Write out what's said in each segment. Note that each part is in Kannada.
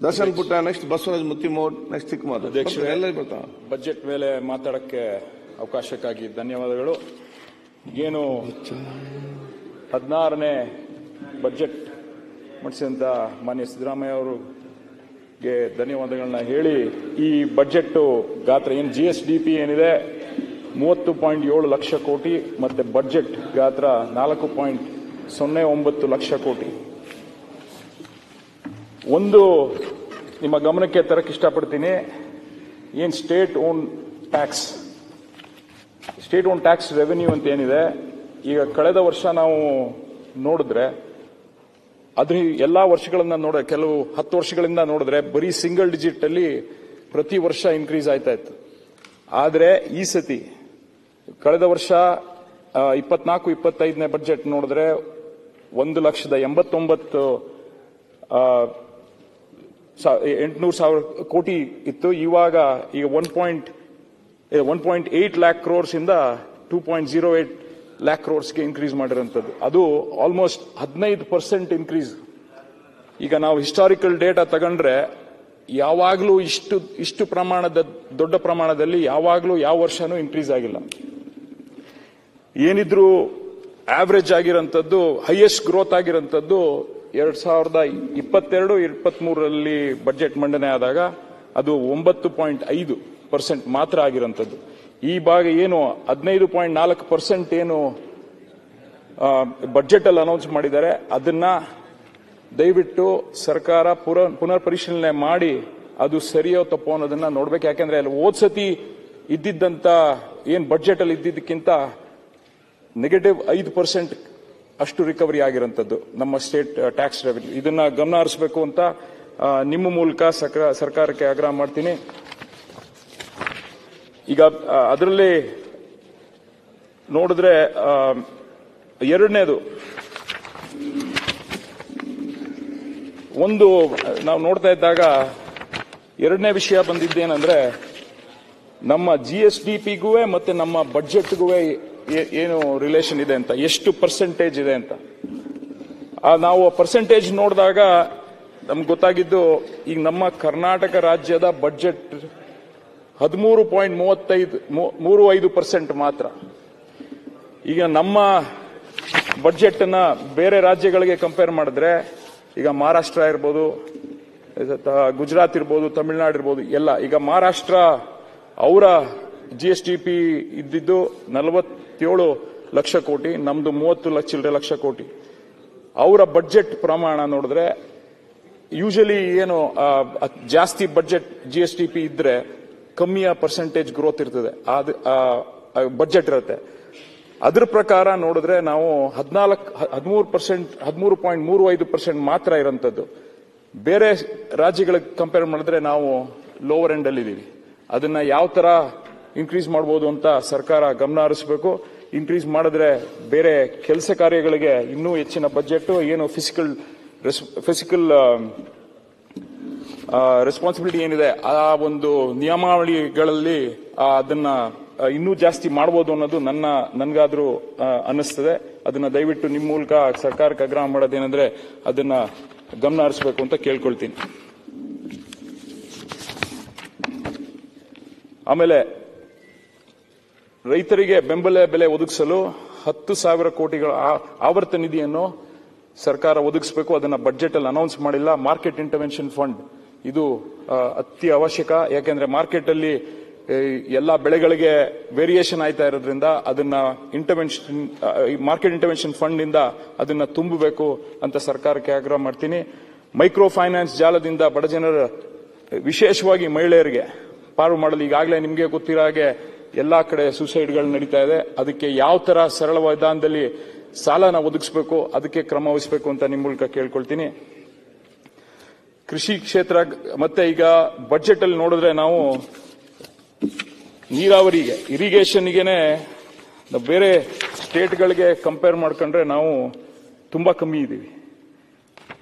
ದರ್ಶನ್ ಪುಟ್ಟ, ನೆಕ್ಸ್ಟ್ ಬಸವರಾಜ್ ಮುತ್ತಿಮೋಡ್, ನೆಕ್ಸ್ಟ್ ಚಿಕ್ಕಮಾದ ಎಲ್ಲ ಬರ್ತಾವ. ಬಜೆಟ್ ಮೇಲೆ ಮಾತಾಡಕ್ಕೆ ಅವಕಾಶಕ್ಕಾಗಿ ಧನ್ಯವಾದಗಳು. ಏನು 16ನೇ ಬಜೆಟ್ ಮಂಡಿಸಿದಂತ ಮಾನ್ಯ ಸಿದ್ದರಾಮಯ್ಯ ಅವರಿಗೆ ಧನ್ಯವಾದಗಳನ್ನ ಹೇಳಿ, ಈ ಬಜೆಟ್ ಗಾತ್ರ ಏನು GSDP ಏನಿದೆ 30.7 ಲಕ್ಷ ಕೋಟಿ ಮತ್ತೆ ಬಜೆಟ್ ಗಾತ್ರ 4.09 ಲಕ್ಷ ಕೋಟಿ. ಒಂದು ನಿಮ್ಮ ಗಮನಕ್ಕೆ ತರಕ್ಕೆ ಇಷ್ಟಪಡ್ತೀನಿ, ಏನ್ ಸ್ಟೇಟ್ ಓನ್ ಟ್ಯಾಕ್ಸ್ ರೆವೆನ್ಯೂ ಅಂತ ಏನಿದೆ, ಈಗ ಕಳೆದ ವರ್ಷ ನಾವು ನೋಡಿದ್ರೆ ಅದ್ರ ಎಲ್ಲಾ ವರ್ಷಗಳನ್ನ ಕೆಲವು 10 ವರ್ಷಗಳಿಂದ ನೋಡಿದ್ರೆ ಬರೀ ಸಿಂಗಲ್ ಡಿಜಿಟ್ ಅಲ್ಲಿ ಪ್ರತಿ ವರ್ಷ ಇನ್ಕ್ರೀಸ್ ಆಯ್ತಾ ಇತ್ತು. ಆದ್ರೆ ಈ ಸತಿ ಕಳೆದ ವರ್ಷ 24-25ನೇ ಬಜೆಟ್ ನೋಡಿದ್ರೆ 1,89,800,000 ಕೋಟಿ ಇತ್ತು. ಈಗ 1.8 ಲ್ಯಾಕ್ ಕ್ರೋರ್ಸ್ ಇಂದ 2.08 ಲ್ಯಾಕ್ ಕ್ರೋರ್ಸ್ಗೆ ಇನ್ಕ್ರೀಸ್ ಮಾಡಿರುವಂತದ್ದು. ಅದು ಆಲ್ಮೋಸ್ಟ್ 15% ಇನ್ಕ್ರೀಸ್. ಈಗ ನಾವು ಹಿಸ್ಟಾರಿಕಲ್ ಡೇಟಾ ತಗೊಂಡ್ರೆ ಯಾವಾಗಲೂ ಇಷ್ಟು ಪ್ರಮಾಣದ ದೊಡ್ಡ ಪ್ರಮಾಣದಲ್ಲಿ ಯಾವಾಗಲೂ ಯಾವ ವರ್ಷನೂ ಇನ್ಕ್ರೀಸ್ ಆಗಿಲ್ಲ. ಏನಿದ್ರು ಆವರೇಜ್ ಆಗಿರೋಂಥದ್ದು, ಹೈಯೆಸ್ಟ್ ಗ್ರೋತ್ ಆಗಿರೋಂಥದ್ದು 2022-23ರಲ್ಲಿ ಬಜೆಟ್ ಮಂಡನೆ ಆದಾಗ ಅದು 9.5% ಮಾತ್ರ ಆಗಿರೋಂಥದ್ದು. ಈ ಭಾಗ ಏನು 15.4% ಏನು ಬಜೆಟ್ ಅಲ್ಲಿ ಅನೌನ್ಸ್ ಮಾಡಿದ್ದಾರೆ, ಅದನ್ನ ದಯವಿಟ್ಟು ಸರ್ಕಾರ ಪುನರ್ ಪರಿಶೀಲನೆ ಮಾಡಿ ಅದು ಸರಿಯೋ ತಪ್ಪೋ ಅನ್ನೋದನ್ನ ನೋಡ್ಬೇಕು. ಯಾಕಂದ್ರೆ ಅಲ್ಲಿ ಹೋದ್ಸತಿ ಇದ್ದಿದ್ದಂತ ಏನ್ ಬಜೆಟ್ ಅಲ್ಲಿ ಇದ್ದಿದ್ದಕ್ಕಿಂತ -5% ಅಷ್ಟು ರಿಕವರಿ ಆಗಿರೋಂಥದ್ದು ನಮ್ಮ ಸ್ಟೇಟ್ ಟ್ಯಾಕ್ಸ್ ರೆವೆನ್ಯೂ. ಇದನ್ನ ಗಮನ ಹರಿಸಬೇಕು ಅಂತ ನಿಮ್ಮ ಮೂಲಕ ಸರ್ಕಾರಕ್ಕೆ ಆಗ್ರಹ ಮಾಡ್ತೀನಿ. ಈಗ ಅದರಲ್ಲಿ ನೋಡಿದ್ರೆ ಎರಡನೇದು ಒಂದು ನಾವು ನೋಡ್ತಾ ಇದ್ದಾಗ ಎರಡನೇ ವಿಷಯ ಬಂದಿದ್ದೇನೆಂದ್ರೆ, ನಮ್ಮ GSDPಗೂ ಮತ್ತೆ ನಮ್ಮ ಬಜೆಟ್ಗೂ ಏನು ರಿಲೇಷನ್ ಇದೆ ಅಂತ, ಎಷ್ಟು ಪರ್ಸೆಂಟೇಜ್ ಇದೆ ಅಂತ ನಾವು ಪರ್ಸೆಂಟೇಜ್ ನೋಡಿದಾಗ ನಮ್ಗೆ ಗೊತ್ತಾಗಿದ್ದು, ಈಗ ನಮ್ಮ ಕರ್ನಾಟಕ ರಾಜ್ಯದ ಬಜೆಟ್ 13.35% ಮಾತ್ರ. ಈಗ ನಮ್ಮ ಬಜೆಟ್ ಅನ್ನ ಬೇರೆ ರಾಜ್ಯಗಳಿಗೆ ಕಂಪೇರ್ ಮಾಡಿದ್ರೆ, ಈಗ ಮಹಾರಾಷ್ಟ್ರ ಇರ್ಬೋದು, ಗುಜರಾತ್ ಇರ್ಬೋದು, ತಮಿಳುನಾಡು ಇರ್ಬೋದು ಎಲ್ಲ. ಈಗ ಮಹಾರಾಷ್ಟ್ರ ಅವರ GSDP ಇದ್ದಿದ್ದು 47 ಲಕ್ಷ ಕೋಟಿ, ನಮ್ದು 30 ಲಕ್ಷ ಕೋಟಿ. ಅವರ ಬಜೆಟ್ ಪ್ರಮಾಣ ನೋಡಿದ್ರೆ ಯೂಶಲಿ ಏನು ಜಾಸ್ತಿ ಬಜೆಟ್ GSDP ಇದ್ರೆ ಕಮ್ಮಿಯ ಪರ್ಸೆಂಟೇಜ್ ಗ್ರೋತ್ ಇರ್ತದೆ, ಬಜೆಟ್ ಇರುತ್ತೆ. ಅದ್ರ ಪ್ರಕಾರ ನೋಡಿದ್ರೆ ನಾವು 13.35% ಮಾತ್ರ ಇರೋಂಥದ್ದು. ಬೇರೆ ರಾಜ್ಯಗಳಿಗೆ ಕಂಪೇರ್ ಮಾಡಿದ್ರೆ ನಾವು ಲೋವರ್ ಎಂಡ್ ಅಲ್ಲಿ ಇದೀವಿ. ಅದನ್ನ ಯಾವ ತರ ಇನ್ಕ್ರೀಸ್ ಮಾಡಬಹುದು ಅಂತ ಸರ್ಕಾರ ಗಮನ ಹರಿಸಬೇಕು. ಇನ್ಕ್ರೀಸ್ ಮಾಡಿದ್ರೆ ಬೇರೆ ಕೆಲಸ ಕಾರ್ಯಗಳಿಗೆ ಇನ್ನೂ ಹೆಚ್ಚಿನ ಬಜೆಟ್, ಏನು ಫಿಸಿಕಲ್ ರೆಸ್ಪಾನ್ಸಿಬಿಲಿಟಿ ಏನಿದೆ ಆ ಒಂದು ನಿಯಮಾವಳಿಗಳಲ್ಲಿ ಅದನ್ನ ಇನ್ನೂ ಜಾಸ್ತಿ ಮಾಡಬಹುದು ಅನ್ನೋದು ನನ್ಗಾದ್ರೂ ಅನ್ನಿಸ್ತದೆ. ಅದನ್ನ ದಯವಿಟ್ಟು ನಿಮ್ಮ ಮೂಲಕ ಸರ್ಕಾರಕ್ಕೆ ಆಗ್ರಹ ಮಾಡೋದೇನೆಂದ್ರೆ ಅದನ್ನ ಗಮನ ಹರಿಸಬೇಕು ಅಂತ ಕೇಳ್ಕೊಳ್ತೀನಿ. ಆಮೇಲೆ ರೈತರಿಗೆ ಬೆಂಬಲ ಬೆಲೆ ಒದಗಿಸಲು 10,000 ಕೋಟಿಗಳ ಆವರ್ತ ನಿಧಿಯನ್ನು ಸರ್ಕಾರ ಒದಗಿಸಬೇಕು. ಅದನ್ನ ಬಜೆಟ್ ಅಲ್ಲಿ ಅನೌನ್ಸ್ ಮಾಡಿಲ್ಲ. ಮಾರ್ಕೆಟ್ ಇಂಟರ್ವೆನ್ಷನ್ ಫಂಡ್ ಇದು ಅತಿ ಅವಶ್ಯಕ. ಯಾಕೆಂದ್ರೆ ಮಾರ್ಕೆಟ್ ಅಲ್ಲಿ ಎಲ್ಲಾ ಬೆಳೆಗಳಿಗೆ ವೇರಿಯೇಷನ್ ಆಯ್ತಾ ಇರೋದ್ರಿಂದ ಅದನ್ನ ಮಾರ್ಕೆಟ್ ಇಂಟರ್ವೆನ್ಷನ್ ಫಂಡ್ ಇಂದ ಅದನ್ನ ತುಂಬಬೇಕು ಅಂತ ಸರ್ಕಾರಕ್ಕೆ ಆಗ್ರಹ ಮಾಡ್ತೀನಿ. ಮೈಕ್ರೋ ಫೈನಾನ್ಸ್ ಜಾಲದಿಂದ ಬಡ ಜನರ, ವಿಶೇಷವಾಗಿ ಮಹಿಳೆಯರಿಗೆ ಪಾರು ಮಾಡಲು ಈಗಾಗಲೇ ನಿಮಗೆ ಗೊತ್ತಿರೋ ಹಾಗೆ ಎಲ್ಲಾ ಕಡೆ ಸೂಸೈಡ್ಗಳು ನಡೀತಾ ಇದೆ. ಅದಕ್ಕೆ ಯಾವ ತರ ಸರಳ ವಿಧಾನದಲ್ಲಿ ಸಾಲನ ಒದಗಿಸಬೇಕು, ಅದಕ್ಕೆ ಕ್ರಮ ವಹಿಸಬೇಕು ಅಂತ ನಿಮ್ಮ ಮೂಲಕ ಕೇಳ್ಕೊಳ್ತೀನಿ. ಕೃಷಿ ಕ್ಷೇತ್ರ ಮತ್ತೆ ಈಗ ಬಜೆಟ್ ಅಲ್ಲಿ ನೋಡಿದ್ರೆ ನಾವು ನೀರಾವರಿಗೆ, ಇರಿಗೇಷನ್ಗೆನೆ ಬೇರೆ ಸ್ಟೇಟ್ಗಳಿಗೆ ಕಂಪೇರ್ ಮಾಡ್ಕೊಂಡ್ರೆ ನಾವು ತುಂಬಾ ಕಮ್ಮಿ ಇದ್ದೀವಿ.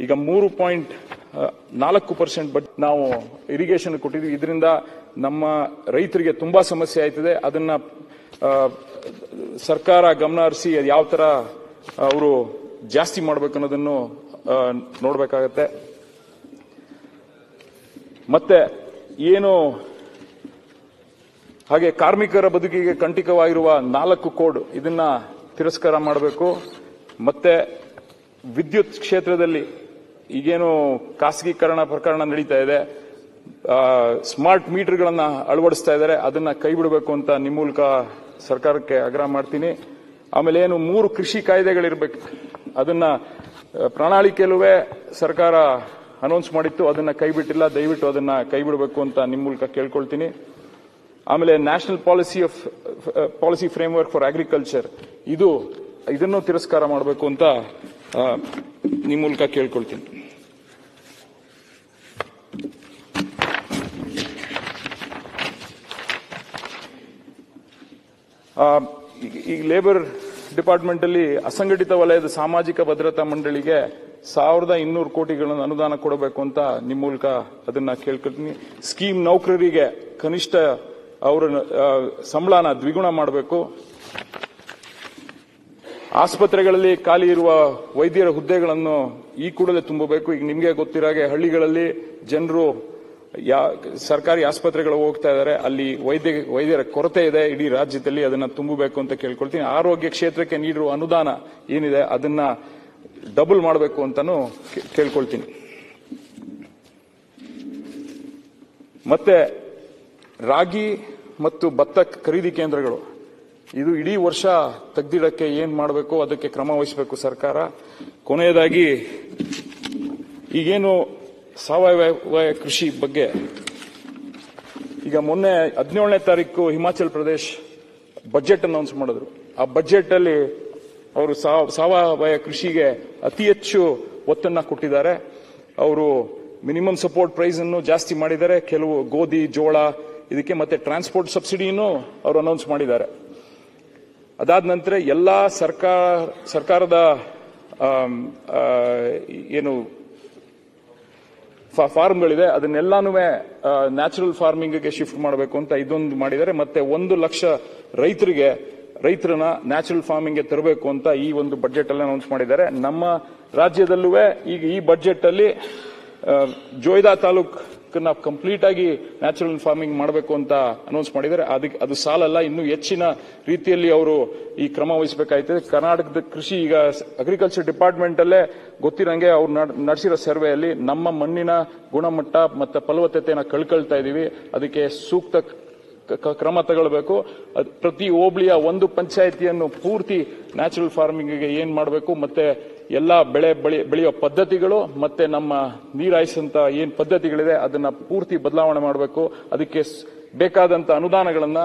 ಈಗ 3.4% ಬಜೆಟ್ ನಾವು ಇರಿಗೇಷನ್ ಕೊಟ್ಟಿದ್ವಿ. ಇದರಿಂದ ನಮ್ಮ ರೈತರಿಗೆ ತುಂಬಾ ಸಮಸ್ಯೆ ಆಯ್ತದೆ. ಅದನ್ನ ಸರ್ಕಾರ ಗಮನ ಹರಿಸಿ ಯಾವ ತರ ಅವರು ಜಾಸ್ತಿ ಮಾಡಬೇಕು ಅನ್ನೋದನ್ನು ನೋಡಬೇಕಾಗತ್ತೆ. ಮತ್ತೆ ಏನು ಹಾಗೆ ಕಾರ್ಮಿಕರ ಬದುಕಿಗೆ ಕಂಟಕವಾಗಿರುವ 4 ಕೋಡ್ ಇದನ್ನ ತಿರಸ್ಕಾರ ಮಾಡಬೇಕು. ಮತ್ತೆ ವಿದ್ಯುತ್ ಕ್ಷೇತ್ರದಲ್ಲಿ ಈಗೇನು ಖಾಸಗೀಕರಣ ಪ್ರಕರಣ ನಡೀತಾ ಇದೆ, ಸ್ಮಾರ್ಟ್ ಮೀಟರ್ಗಳನ್ನ ಅಳವಡಿಸ್ತಾ ಇದ್ದಾರೆ, ಅದನ್ನ ಕೈ ಬಿಡಬೇಕು ಅಂತ ನಿಮ್ಮ ಮೂಲಕ ಸರ್ಕಾರಕ್ಕೆ ಆಗ್ರಹ ಮಾಡ್ತೀನಿ. ಆಮೇಲೆ ಏನು 3 ಕೃಷಿ ಕಾಯ್ದೆಗಳಿರ್ಬೇಕು, ಅದನ್ನ ಪ್ರಣಾಳಿಕೆಯಲ್ಲೂ ಸರ್ಕಾರ ಅನೌನ್ಸ್ ಮಾಡಿತ್ತು, ಅದನ್ನ ಕೈ ಬಿಟ್ಟಿಲ್ಲ. ದಯವಿಟ್ಟು ಅದನ್ನ ಕೈ ಬಿಡಬೇಕು ಅಂತ ನಿಮ್ಮ ಮೂಲಕ ಕೇಳ್ಕೊಳ್ತೀನಿ. ಆಮೇಲೆ national policy framework for agriculture ಇದನ್ನು ತಿರಸ್ಕಾರ ಮಾಡಬೇಕು ಅಂತ ನಿಮ್ಮ ಮೂಲಕ ಕೇಳ್ಕೊಳ್ತೀನಿ. ಈ ಲೇಬರ್ ಡಿಪಾರ್ಟ್ಮೆಂಟ್ ಅಲ್ಲಿ ಅಸಂಘಟಿತ ವಲಯದ ಸಾಮಾಜಿಕ ಭದ್ರತಾ ಮಂಡಳಿಗೆ 1200 ಕೋಟಿಗಳನ್ನು ಅನುದಾನ ಕೊಡಬೇಕು ಅಂತ ನಿಮ್ಮ ಮೂಲಕ ಅದನ್ನ ಕೇಳ್ಕೊಳ್ತೀನಿ. ಸ್ಕೀಮ್ ನೌಕರರಿಗೆ ಕನಿಷ್ಠ ಅವರ ಸಂಬಳನ ದ್ವಿಗುಣ ಮಾಡಬೇಕು. ಆಸ್ಪತ್ರೆಗಳಲ್ಲಿ ಖಾಲಿ ಇರುವ ವೈದ್ಯರ ಹುದ್ದೆಗಳನ್ನು ಈ ಕೂಡಲೇ ತುಂಬಬೇಕು. ಈಗ ನಿಮಗೆ ಗೊತ್ತಿರಾಗೆ ಹಳ್ಳಿಗಳಲ್ಲಿ ಜನರು ಸರ್ಕಾರಿ ಆಸ್ಪತ್ರೆಗಳಿಗೆ ಹೋಗ್ತಾ ಇದ್ದಾರೆ, ಅಲ್ಲಿ ವೈದ್ಯರ ಕೊರತೆ ಇದೆ ಇಡೀ ರಾಜ್ಯದಲ್ಲಿ, ಅದನ್ನ ತುಂಬಬೇಕು ಅಂತ ಕೇಳ್ಕೊಳ್ತೀನಿ. ಆರೋಗ್ಯ ಕ್ಷೇತ್ರಕ್ಕೆ ನೀಡಿರುವ ಅನುದಾನ ಏನಿದೆ ಅದನ್ನ ಡಬಲ್ ಮಾಡಬೇಕು ಅಂತಾನು ಕೇಳ್ಕೊಳ್ತೀನಿ. ಮತ್ತೆ ರಾಗಿ ಮತ್ತು ಭತ್ತ ಖರೀದಿ ಕೇಂದ್ರಗಳು ಇದು ಇಡೀ ವರ್ಷ ತೆಗೆದಿಡಕ್ಕೆ ಏನ್ ಮಾಡಬೇಕು ಅದಕ್ಕೆ ಕ್ರಮ ವಹಿಸಬೇಕು ಸರ್ಕಾರ. ಕೊನೆಯದಾಗಿ ಈಗೇನು ಸಾವಯವ ಕೃಷಿ ಬಗ್ಗೆ ಈಗ ಮೊನ್ನೆ 17ನೇ ತಾರೀಕು ಹಿಮಾಚಲ್ ಪ್ರದೇಶ್ ಬಜೆಟ್ ಅನೌನ್ಸ್ ಮಾಡಿದ್ರು. ಆ ಬಜೆಟ್ ಅಲ್ಲಿ ಅವರು ಸಾವಯವ ಕೃಷಿಗೆ ಅತಿ ಹೆಚ್ಚು ಒತ್ತನ್ನ ಕೊಟ್ಟಿದ್ದಾರೆ. ಅವರು ಮಿನಿಮಮ್ ಸಪೋರ್ಟ್ ಪ್ರೈಸ್ ಅನ್ನು ಜಾಸ್ತಿ ಮಾಡಿದ್ದಾರೆ, ಕೆಲವು ಗೋಧಿ ಜೋಳ ಇದಕ್ಕೆ, ಮತ್ತೆ ಟ್ರಾನ್ಸ್ಪೋರ್ಟ್ ಸಬ್ಸಿಡಿಯನ್ನು ಅವರು ಅನೌನ್ಸ್ ಮಾಡಿದ್ದಾರೆ. ಅದಾದ ನಂತರ ಎಲ್ಲಾ ಸರ್ಕಾರದ ಏನು ಫಾರ್ಮ್ಗಳಿದೆ ಅದನ್ನೆಲ್ಲಾನು ನ್ಯಾಚುರಲ್ ಫಾರ್ಮಿಂಗ್ಗೆ ಶಿಫ್ಟ್ ಮಾಡಬೇಕು ಅಂತ ಇದೊಂದು ಮಾಡಿದ್ದಾರೆ. ಮತ್ತೆ 1 ಲಕ್ಷ ರೈತರನ್ನ ನ್ಯಾಚುರಲ್ ಫಾರ್ಮಿಂಗ್ಗೆ ತರಬೇಕು ಅಂತ ಈ ಒಂದು ಬಜೆಟ್ ಅಲ್ಲಿ ಅನೌನ್ಸ್ ಮಾಡಿದ್ದಾರೆ. ನಮ್ಮ ರಾಜ್ಯದಲ್ಲೂ ಈಗ ಈ ಬಜೆಟ್ ಅಲ್ಲಿ ಜೋಯ್ದಾ ತಾಲೂಕನ್ನ ಕಂಪ್ಲೀಟ್ ಆಗಿ ನ್ಯಾಚುರಲ್ ಫಾರ್ಮಿಂಗ್ ಮಾಡಬೇಕು ಅಂತ ಅನೌನ್ಸ್ ಮಾಡಿದ್ದಾರೆ. ಅದು ಸಾಲಲ್ಲ, ಇನ್ನೂ ಹೆಚ್ಚಿನ ರೀತಿಯಲ್ಲಿ ಅವರು ಈ ಕ್ರಮ ವಹಿಸಬೇಕಾಯ್ತದೆ. ಕರ್ನಾಟಕದ ಕೃಷಿ ಈಗ ಅಗ್ರಿಕಲ್ಚರ್ ಡಿಪಾರ್ಟ್ಮೆಂಟ್ ಅಲ್ಲೇ ಗೊತ್ತಿರಂಗೆ ಅವ್ರು ನಡೆಸಿರೋ ಸರ್ವೆಯಲ್ಲಿ ನಮ್ಮ ಮಣ್ಣಿನ ಗುಣಮಟ್ಟ ಮತ್ತು ಫಲವತ್ತತೆಯನ್ನು ಕಳ್ಕೊಳ್ತಾ ಇದೀವಿ. ಅದಕ್ಕೆ ಸೂಕ್ತ ಕ್ರಮ ತಗೊಳ್ಬೇಕು. ಪ್ರತಿ ಹೋಬಳಿಯ ಒಂದು ಪಂಚಾಯಿತಿಯನ್ನು ಪೂರ್ತಿ ನ್ಯಾಚುರಲ್ ಫಾರ್ಮಿಂಗ್ಗೆ ಏನ್ ಮಾಡಬೇಕು, ಮತ್ತೆ ಎಲ್ಲಾ ಬೆಳೆಯುವ ಪದ್ಧತಿಗಳು ಮತ್ತೆ ನಮ್ಮ ನೀರಾಯಿಸಂತ ಏನ್ ಪದ್ಧತಿಗಳಿದೆ ಅದನ್ನ ಪೂರ್ತಿ ಬದಲಾವಣೆ ಮಾಡಬೇಕು. ಅದಕ್ಕೆ ಬೇಕಾದಂತ ಅನುದಾನಗಳನ್ನ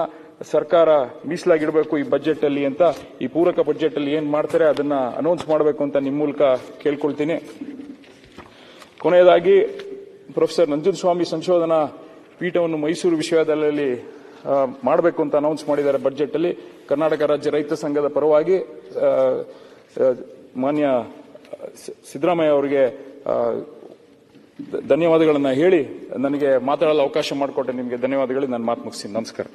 ಸರ್ಕಾರ ಮೀಸಲಾಗಿಡಬೇಕು ಈ ಬಜೆಟ್ ಅಲ್ಲಿ ಅಂತ, ಈ ಪೂರಕ ಬಜೆಟ್ ಅಲ್ಲಿ ಏನ್ ಮಾಡ್ತಾರೆ ಅದನ್ನ ಅನೌನ್ಸ್ ಮಾಡಬೇಕು ಅಂತ ನಿಮ್ಮ ಮೂಲಕ ಕೇಳ್ಕೊಳ್ತೀನಿ. ಕೊನೆಯದಾಗಿ ಪ್ರೊಫೆಸರ್ ನಂಜುಂಡಸ್ವಾಮಿ ಸಂಶೋಧನಾ ಪೀಠವನ್ನು ಮೈಸೂರು ವಿಶ್ವವಿದ್ಯಾಲಯದಲ್ಲಿ ಮಾಡಬೇಕು ಅಂತ ಅನೌನ್ಸ್ ಮಾಡಿದ್ದಾರೆ ಬಜೆಟ್ ಅಲ್ಲಿ. ಕರ್ನಾಟಕ ರಾಜ್ಯ ರೈತ ಸಂಘದ ಪರವಾಗಿ ಮಾನ್ಯ ಸಿದ್ದರಾಮಯ್ಯ ಅವರಿಗೆ ಧನ್ಯವಾದಗಳನ್ನ ಹೇಳಿ ನನಗೆ ಮಾತಾಡಲು ಅವಕಾಶ ಮಾಡಿಕೊಟ್ಟೆ ನಿಮಗೆ ಧನ್ಯವಾದಗಳು. ನಾನು ಮಾತು ಮುಗಿಸ್ತೀನಿ. ನಮಸ್ಕಾರ.